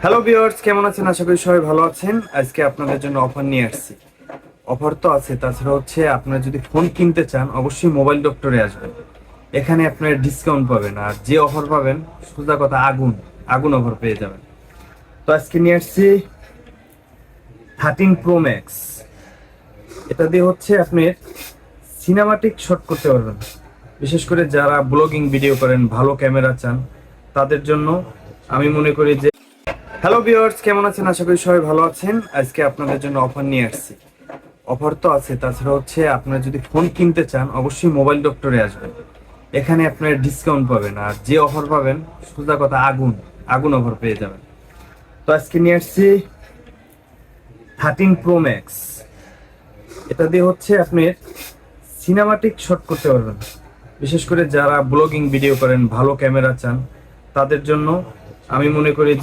Hello viewers, কেমন আছেন? আশা করি সবাই ভালো আছেন। আজকে আপনাদের জন্য অফার নিয়ে আসছি। অফার তো আছে, তাছাড়া হচ্ছে আপনারা যদি ফোন কিনতে চান অবশ্যই মোবাইল ডক্টরে আসবেন। এখানে আপনারা ডিসকাউন্ট পাবেন, আর যে অফার পাবেন সোজা কথা আগুন আগুন অফার পেয়ে যাবেন। তো আজকে নিয়ে আসছি 13 Pro Max। এটা দিয়ে হচ্ছে আপনি সিনেমাটিক শট করতে পারবেন। বিশেষ করে যারা ব্লগিং ভিডিও করেন, ভালো ক্যামেরা চান, তাদের জন্য আমি মনে করি যে হ্যালো ভিউয়ার্স, কেমন আছেন? আশা করি সবাই ভালো আছেন। আজকে আপনাদের জন্য অফার নিয়ে আসছি। অফার তো আছে, তাছাড়া হচ্ছে আপনারা যদি ফোন কিনতে চান অবশ্যই মোবাইল ডক্টরে আসবেন। এখানে আপনারা ডিসকাউন্ট পাবেন, আর যে অফার পাবেন সোজা কথা আগুন আগুন অফার পেয়ে যাবেন। তো আজকে নিয়ে আসছি 13 Pro Max। এটা দিয়ে হচ্ছে আপনি সিনেমাটিক শট করতে পারবেন। বিশেষ করে যারা ব্লগিং ভিডিও করেন, ভালো ক্যামেরা চান, তাদের জন্য আমি মনে করি যে